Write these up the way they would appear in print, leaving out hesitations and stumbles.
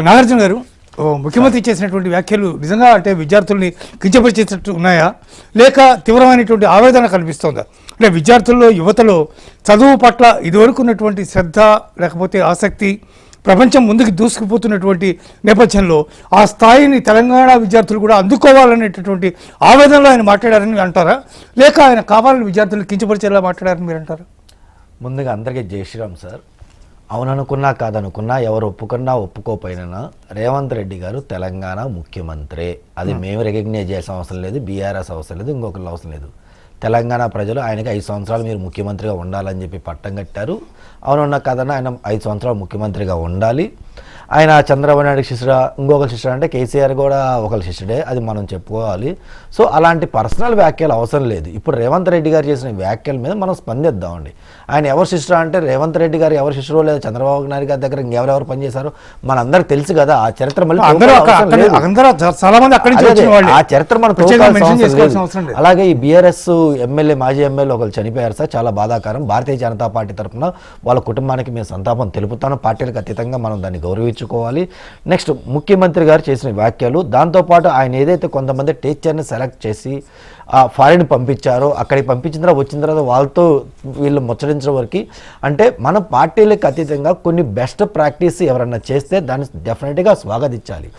నాగార్జున గారు, ముఖ్యమంత్రి చేసినటువంటి వ్యాఖ్యలు నిజంగా అంటే విద్యార్థుల్ని కించపరిచేటట్టు ఉన్నాయా, లేక తీవ్రమైనటువంటి ఆవేదన కనిపిస్తోందా? అంటే విద్యార్థుల్లో, యువతలో చదువు పట్ల ఇదివరకు ఉన్నటువంటి శ్రద్ధ లేకపోతే ఆసక్తి ప్రపంచం ముందుకు దూసుకుపోతున్నటువంటి నేపథ్యంలో ఆ స్థాయిని తెలంగాణ విద్యార్థులు కూడా అందుకోవాలనేటటువంటి ఆవేదనలో ఆయన మాట్లాడారని అంటారా, లేక ఆయన కావాలని విద్యార్థులు కించపరిచేలా మాట్లాడారని మీరు అంటారా? ముందుగా అందరికీ జై శ్రీరామ్ సార్. అవుననుకున్నా కాదనుకున్నా, ఎవరు ఒప్పుకున్నా ఒప్పుకోపోయినా రేవంత్ రెడ్డి గారు తెలంగాణ ముఖ్యమంత్రి. అది మేము రికగ్నైజ్ చేయాల్సిన అవసరం లేదు, బీఆర్ఎస్ అవసరం లేదు, ఇంకొకరు అవసరం లేదు. తెలంగాణ ప్రజలు ఆయనకి 5 సంవత్సరాలు మీరు ముఖ్యమంత్రిగా ఉండాలని చెప్పి పట్టం కట్టారు. అవునన్నా కాదన్నా ఆయన 5 సంవత్సరాలు ముఖ్యమంత్రిగా ఉండాలి. ఆయన చంద్రబాబు నాయుడు శిష్యుడా, ఇంకొకరు శిష్యుడు అంటే కేసీఆర్ కూడా ఒకరి శిష్యుడే, అది మనం చెప్పుకోవాలి. సో అలాంటి పర్సనల్ వ్యాఖ్యలు అవసరం లేదు. ఇప్పుడు రేవంత్ రెడ్డి గారు చేసిన వ్యాఖ్యల మీద మనం స్పందిద్దామండి. ఆయన ఎవరు శిష్యుడు అంటే రేవంత్ రెడ్డి గారు ఎవరు శిష్యుడో లేదా చంద్రబాబు నాయుడు గారి దగ్గర ఇంకెవరెవరు పనిచేశారో మనందరికి తెలుసు కదా. ఆ చరిత్ర మళ్ళీ ఆ చరిత్ర మనం అలాగే ఈ బీఆర్ఎస్ ఎమ్మెల్యే, మాజీ ఎమ్మెల్యే ఒకరు చనిపోయారు సార్, చాలా బాధాకరం. భారతీయ జనతా పార్టీ తరఫున వాళ్ళ కుటుంబానికి మేము సంతాపం తెలుపుతాను. పార్టీలకు అతీతంగా మనం దాన్ని గౌరవించుకోవాలి. నెక్స్ట్, ముఖ్యమంత్రి గారు చేసిన వ్యాఖ్యలు, దాంతోపాటు ఆయన ఏదైతే కొంతమంది టీచర్ని సెలెక్ట్ చేసి ఫారిన్ పంపించారో, అక్కడికి పంపించిన తర్వాత వచ్చిన తర్వాత వాళ్ళతో వీళ్ళు ముచ్చరించడం వరకు, అంటే మన పార్టీలకు అతీతంగా కొన్ని బెస్ట్ ప్రాక్టీస్ ఎవరన్నా చేస్తే దాన్ని డెఫినెట్గా స్వాగతించాలి.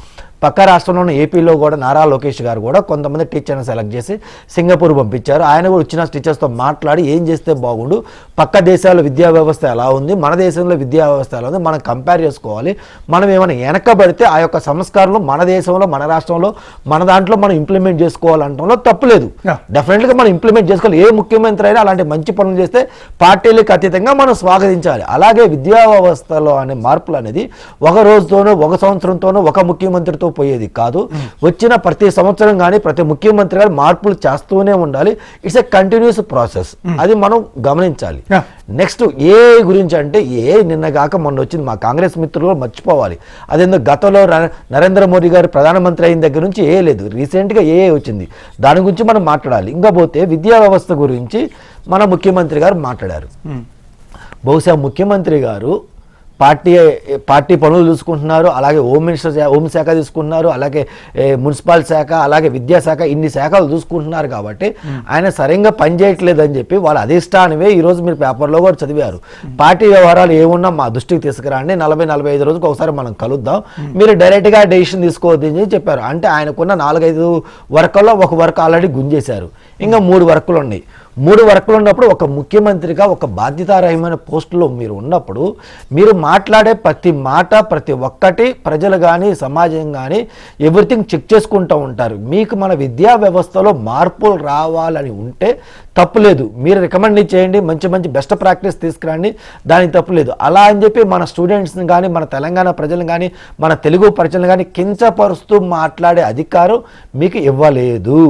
పక్క రాష్ట్రంలోని ఏపీలో కూడా నారా లోకేష్ గారు కూడా కొంతమంది టీచర్ని సెలెక్ట్ చేసి సింగపూర్ పంపించారు. ఆయన కూడా వచ్చిన టీచర్స్తో మాట్లాడి ఏం చేస్తే బాగుండు, పక్క దేశాల విద్యా వ్యవస్థ ఎలా ఉంది, మన దేశంలో విద్యా వ్యవస్థ ఎలా ఉంది, మనం కంపేర్ చేసుకోవాలి. మనం ఏమైనా వెనకబడితే ఆ యొక్క సంస్కారాలు మన దేశంలో, మన రాష్ట్రంలో, మన దాంట్లో మనం ఇంప్లిమెంట్ చేసుకోవాలంటంలో తప్పులేదు. డెఫినెట్గా మనం ఇంప్లిమెంట్ చేసుకోవాలి. ఏ ముఖ్యమంత్రి అయినా అలాంటి మంచి పనులు చేస్తే పార్టీలకు అతీతంగా మనం స్వాగతించాలి. అలాగే విద్యా వ్యవస్థలో అనే మార్పులు అనేది ఒక రోజుతోనో, ఒక సంవత్సరంతోనో, ఒక ముఖ్యమంత్రితో పోయేది కాదు. వచ్చిన ప్రతి సంవత్సరం కానీ ప్రతి ముఖ్యమంత్రి గారు మార్పులు చేస్తూనే ఉండాలి. ఇట్స్ ఎ కంటిన్యూస్ ప్రాసెస్, అది మనం గమనించాలి. నెక్స్ట్, ఏ గురించి అంటే నిన్నగాక మొన్న వచ్చింది, మా కాంగ్రెస్ మిత్రులు మర్చిపోవాలి. అదేందో గతంలో నరేంద్ర మోడీ గారు ప్రధానమంత్రి అయిన దగ్గర నుంచి లేదు, రీసెంట్గా వచ్చింది. దాని గురించి మనం మాట్లాడాలి. ఇంకా పోతే విద్యా వ్యవస్థ గురించి మన ముఖ్యమంత్రి గారు మాట్లాడారు. బహుశా ముఖ్యమంత్రి గారు పార్టీ పనులు చూసుకుంటున్నారు, అలాగే హోంశాఖ తీసుకుంటున్నారు, అలాగే మున్సిపల్ శాఖ, అలాగే విద్యాశాఖ, ఇన్ని శాఖలు చూసుకుంటున్నారు. కాబట్టి ఆయన సరిగ్గా పనిచేయట్లేదని చెప్పి వాళ్ళ అధిష్టానమే ఈరోజు మీరు పేపర్లో కూడా చదివారు. పార్టీ వ్యవహారాలు ఏమున్నా మా దృష్టికి తీసుకురండి, 40-45 రోజులకు ఒకసారి మనం కలుద్దాం, మీరు డైరెక్ట్గా డెసిషన్ తీసుకోవద్దు అని చెప్పారు. అంటే ఆయనకున్న 4-5 వర్కుల్లో ఒక వర్క్ ఆల్రెడీ గుంజేశారు, ఇంకా 3 వర్కులు ఉన్నాయి. 3 వర్కులు ఉన్నప్పుడు ఒక ముఖ్యమంత్రిగా ఒక బాధ్యతారహితమైన పోస్టులో మీరు ఉన్నప్పుడు మీరు మాట్లాడే ప్రతి మాట, ప్రతి ఒక్కటి ప్రజలు కానీ సమాజం కానీ ఎవ్రీథింగ్ చెక్ చేసుకుంటూ ఉంటారు. మీకు మన విద్యా వ్యవస్థలో మార్పులు రావాలని ఉంటే తప్పులేదు, మీరు రికమెండ్ చేయండి, మంచి మంచి బెస్ట్ ప్రాక్టీస్ తీసుకురండి, దానికి తప్పులేదు. అలా అని చెప్పి మన స్టూడెంట్స్ని కానీ, మన తెలంగాణ ప్రజలను కానీ, మన తెలుగు ప్రజలను కానీ కించపరుస్తూ మాట్లాడే అధికారం మీకు ఇవ్వలేదు.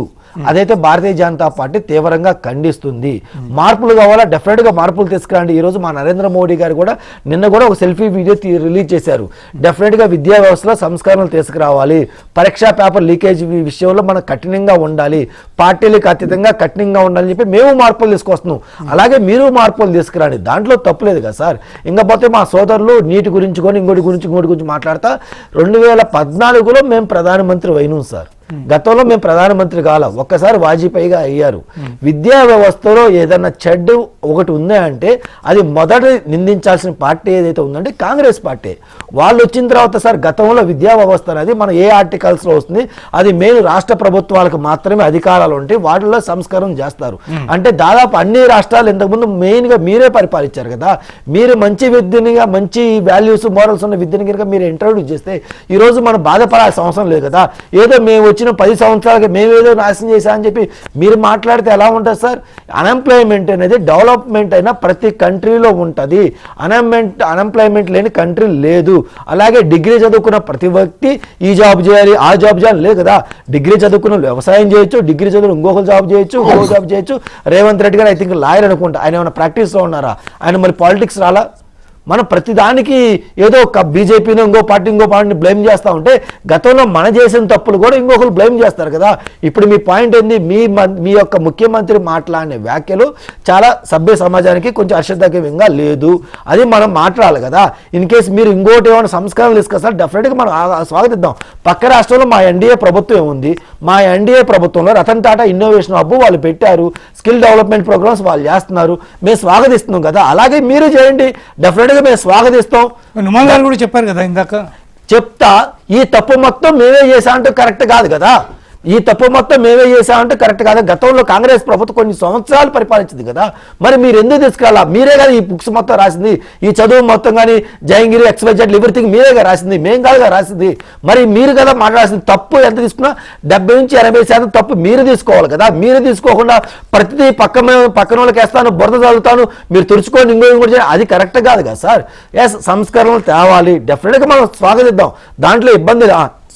అదైతే భారతీయ జనతా పార్టీ తీవ్రంగా ఖండిస్తుంది. మార్పులు కావాలా, డెఫినెట్గా మార్పులు తీసుకురండి. ఈరోజు మా నరేంద్ర మోడీ గారు కూడా నిన్న కూడా ఒక సెల్ఫీ వీడియో రిలీజ్ చేశారు. డెఫినెట్గా విద్యా వ్యవస్థలో సంస్కరణలు తీసుకురావాలి, పరీక్షా పేపర్ లీకేజ్ విషయంలో మనం కఠినంగా ఉండాలి, పార్టీలకు అతీతంగా కఠినంగా ఉండాలని చెప్పి మేము మార్పులు తీసుకొస్తున్నాం. అలాగే మీరు మార్పులు తీసుకురండి, దాంట్లో తప్పులేదు కదా సార్. ఇంకపోతే మా సోదరులు నీటి గురించి కొని ఇంకోటి గురించి మాట్లాడతా, 2014లో మేము ప్రధానమంత్రి అయినాం సార్. గతంలో మేము ప్రధానమంత్రి కాల, ఒక్కసారి వాజ్పేయిగా అయ్యారు. విద్యా వ్యవస్థలో ఏదన్నా చెడ్డు ఒకటి ఉందంటే అది మొదట నిందించాల్సిన పార్టీ ఏదైతే ఉందంటే కాంగ్రెస్ పార్టీ. వాళ్ళు వచ్చిన తర్వాత సార్ గతంలో విద్యా వ్యవస్థ అనేది మన ఏ ఆర్టికల్స్లో వస్తుంది, అది మెయిన్ రాష్ట్ర ప్రభుత్వాలకు మాత్రమే అధికారాలు ఉంటాయి, వాటిలో సంస్కరణ చేస్తారు. అంటే దాదాపు అన్ని రాష్ట్రాలు ఇంతకుముందు మెయిన్గా మీరే పరిపాలించారు కదా. మీరు మంచి విద్యనిగా, మంచి వాల్యూస్ మోరల్స్ ఉన్న విద్యని కనుక మీరు ఇంట్రడ్యూస్ చేస్తే ఈరోజు మనం బాధపడాల్సిన అవసరం లేదు కదా. ఏదో మేము వచ్చిన 10 సంవత్సరాలకి మేమేదో నాశనం చేశామని చెప్పి మీరు మాట్లాడితే ఎలా ఉంటుంది సార్? అన్ఎంప్లాయ్మెంట్ అనేది డెవలప్మెంట్ అయినా ప్రతి కంట్రీలో ఉంటుంది, అన్ఎంప్లాయ్మెంట్ లేని కంట్రీ లేదు. అలాగే డిగ్రీ చదువుకున్న ప్రతి వ్యక్తి ఈ జాబ్ చేయాలి, ఆ జాబ్ చేయాలి లేదు కదా. డిగ్రీ చదువుకున్న వ్యవసాయం చేయొచ్చు, డిగ్రీ చదువుకున్న ఇంకొక జాబ్ చేయొచ్చు. రేవంత్ రెడ్డి గారు ఐ థింక్ లాయర్ అనుకుంటా, ఆయన ఏమైనా ప్రాక్టీస్లో ఉన్నారా? ఆయన మరి పాలిటిక్స్ రాలా? మనం ప్రతిదానికి ఏదో ఒక బీజేపీని ఇంకో పార్టీని బ్లేమ్ చేస్తూ ఉంటే గతంలో మన చేసిన తప్పులు కూడా ఇంకొకరు బ్లేమ్ చేస్తారు కదా. ఇప్పుడు మీ పాయింట్ ఏంది, మీ యొక్క ముఖ్యమంత్రి మాట్లాడిన వ్యాఖ్యలు చాలా సభ్య సమాజానికి కొంచెం హర్షదగ్గంగా లేదు, అది మనం మాట్లాడాలి కదా. ఇన్ కేసు మీరు ఇంకోటి ఏమైనా సంస్కరణలు తీసుకొస్తారు డెఫినెట్గా మనం స్వాగతిద్దాం. పక్క రాష్ట్రంలో మా ఎన్డీఏ ప్రభుత్వం ఏముంది, మా ఎన్డీఏ ప్రభుత్వంలో రతన్ టాటా ఇన్నోవేషన్ హబ్ వాళ్ళు పెట్టారు, స్కిల్ డెవలప్మెంట్ ప్రోగ్రామ్స్ వాళ్ళు చేస్తున్నారు, మేము స్వాగతిస్తున్నాం కదా. అలాగే మీరు చేయండి, డెఫినెట్గా మేము స్వాగతిస్తాం. నుమాన్ గారు కూడా చెప్పారు కదా ఇందాక, చెప్తా ఈ తప్పు మొత్తం మేమే చేసామంటే కరెక్ట్ కాదు కదా. ఈ తప్పు మొత్తం మేమే చేసామంటే కరెక్ట్ కాదు. గతంలో కాంగ్రెస్ ప్రభుత్వం కొన్ని సంవత్సరాలు పరిపాలించింది కదా, మరి మీరు ఎందుకు తీసుకురాలా? మీరే కదా ఈ బుక్స్ మొత్తం రాసింది, ఈ చదువు మొత్తం కానీ జయంగిరి XYZ ఎవ్రీథింగ్ మీరేగా రాసింది, మేం కాదుగా రాసింది. మరి మీరు కదా మాట్లాడాల్సింది. తప్పు ఎంత తీసుకున్నా 70 నుంచి 80% తప్పు మీరు తీసుకోవాలి కదా. మీరు తీసుకోకుండా ప్రతిదీ పక్కన వాళ్ళకి వేస్తాను, బురద చదువుతాను, మీరు తుడుచుకొని ఇంకోటి చేయాలి, అది కరెక్ట్ కాదు కదా సార్. ఎస్, సంస్కరణలు తేవాలి, డెఫినెట్గా మనం స్వాగతిద్దాం, దాంట్లో ఇబ్బంది.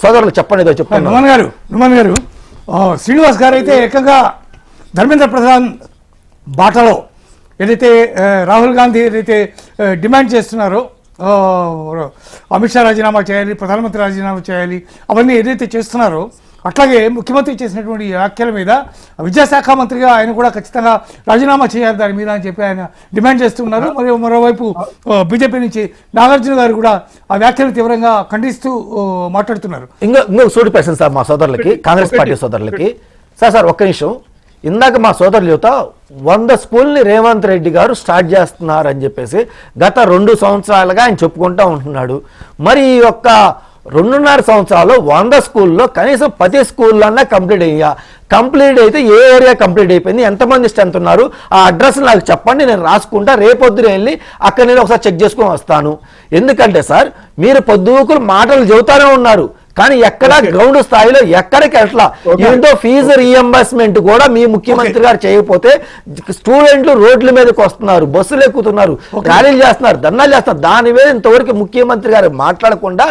సోదరులు చెప్పండి, ఏదో చెప్పండి. నుమాన్ గారు శ్రీనివాస్ గారు అయితే ఏకంగా ధర్మేంద్ర ప్రధాన్ బాటలో ఏదైతే రాహుల్ గాంధీ ఏదైతే డిమాండ్ చేస్తున్నారో అమిత్ షా రాజీనామా చేయాలి, ప్రధానమంత్రి రాజీనామా చేయాలి, అవన్నీ ఏదైతే చేస్తున్నారో అట్లాగే ముఖ్యమంత్రి చేసినటువంటి వ్యాఖ్యల మీద విద్యాశాఖ మంత్రిగా ఆయన కూడా ఖచ్చితంగా రాజీనామా చేయాలి దాని మీద అని చెప్పి ఆయన డిమాండ్ చేస్తున్నారు. మరియు మరోవైపు బీజేపీ నుంచి నాగార్జున గారు కూడా ఆ వ్యాఖ్యలు తీవ్రంగా ఖండిస్తూ మాట్లాడుతున్నారు. ఇంకో సూటి ప్రశ్న సార్ మా సోదరులకి, కాంగ్రెస్ పార్టీ సోదరులకి. సార్ ఒక్క నిమిషం, ఇందాక మా సోదరుల యువత 100 స్కూల్ని రేవంత్ రెడ్డి గారు స్టార్ట్ చేస్తున్నారని చెప్పేసి గత 2 సంవత్సరాలుగా ఆయన చెప్పుకుంటూ ఉంటున్నాడు. మరి ఈ యొక్క 2.5 సంవత్సరాలు 100 స్కూల్లో కనీసం 10 స్కూళ్ళన్నా కంప్లీట్ అయితే ఏ ఏరియా కంప్లీట్ అయిపోయింది, ఎంతమంది స్ట్రెంత్ ఉన్నారు, ఆ అడ్రస్ నాకు చెప్పండి, నేను రాసుకుంటా, రేపొద్దున వెళ్ళి అక్కడ నేను ఒకసారి చెక్ చేసుకొని వస్తాను. ఎందుకంటే సార్ మీరు పొద్దుకులు మాటలు చెబుతానే ఉన్నారు, కానీ ఎక్కడ గ్రౌండ్ స్థాయిలో ఎక్కడికి ఎట్లా ఏంటో ఫీజు రీఎంబర్స్మెంట్ కూడా మీ ముఖ్యమంత్రి గారు చేయకపోతే స్టూడెంట్లు రోడ్ల మీదకి వస్తున్నారు, బస్సులు ఎక్కుతున్నారు, ర్యాలీలు చేస్తున్నారు, ధర్నాలు చేస్తున్నారు. దాని మీద ఇంతవరకు ముఖ్యమంత్రి గారు మాట్లాడకుండా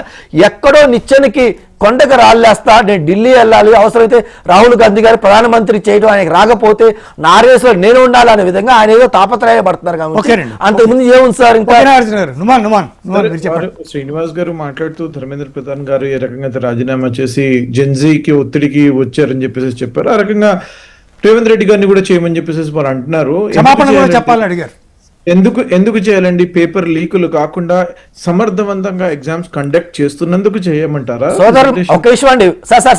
ఎక్కడో నిచ్చెనకి కొండకు రాళ్ళేస్తా, నేను ఢిల్లీ వెళ్ళాలి, అవసరమైతే రాహుల్ గాంధీ గారు ప్రధానమంత్రి చేయడం ఆయనకు రాకపోతే నా రేసులో నేను ఉండాలి అనే విధంగా ఆయన ఏదో తాపత్రయపడుతున్నారు. కాబట్టి అంతకుముందు ఏముంది సార్? ఇంకా శ్రీనివాస్ గారు మాట్లాడుతూ ధర్మేంద్ర ప్రధాన్ గారు ఏ రకంగా రాజీనామా చేసి జెన్జీకి ఒత్తిడికి వచ్చారని చెప్పేసి చెప్పారు. ఆ రకంగా రేవంత్ రెడ్డి గారిని కూడా చేయమని చెప్పేసి వాళ్ళు అంటున్నారు. చెప్పాలని అడిగారు. ఎందుకు చేయాలండి? పేపర్ లీకులు కాకుండా సమర్థవంతంగా ఎగ్జామ్స్ కండక్ట్ చేస్తున్నందుకు చేయమంటారా? సోదరు ఒక విషయం అండి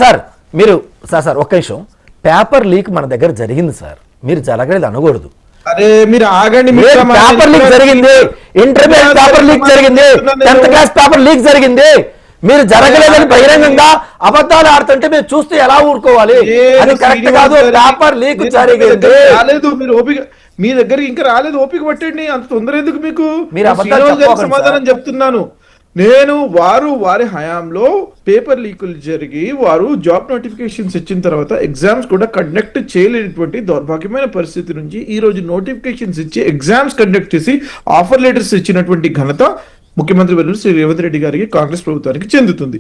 సార్ మీరు సార్ ఒక్క విషయం, పేపర్ లీక్ మన దగ్గర జరిగింది సార్, మీరు జరగలేదు అనకూడదు. అరే మీరు ఆగండి. పేపర్ లీక్ జరిగింది, ఇంటర్మీడియట్ పేపర్ లీక్ జరిగింది, 10th క్లాస్ పేపర్ లీక్ జరిగింది. మీరు జరగలేదని బహిరంగంగా అబద్ధాలు ఆడుతుంటే మీరు చూస్తే ఎలా ఊరుకోవాలి? అది కరెక్ట్ కాదు. పేపర్ లీక్ జరిగింది, మీరు ఓపిక మీ దగ్గరికి ఇంకా రాలేదు, ఓపిక పట్టండి. అంత తొందర ఎందుకు మీకు? మీరు సమాధానం చెప్తున్నాను నేను. వారి హయాంలో పేపర్ లీకులు జరిగి వారు జాబ్ నోటిఫికేషన్స్ ఇచ్చిన తర్వాత ఎగ్జామ్స్ కూడా కండక్ట్ చేయలేనటువంటి దౌర్భాగ్యమైన పరిస్థితి నుంచి ఈ రోజు నోటిఫికేషన్స్ ఇచ్చి ఎగ్జామ్స్ కండక్ట్ చేసి ఆఫర్ లెటర్స్ ఇచ్చినటువంటి ఘనత ముఖ్యమంత్రి శ్రీ రేవంత్ రెడ్డి గారికి, కాంగ్రెస్ ప్రభుత్వానికి చెందుతుంది.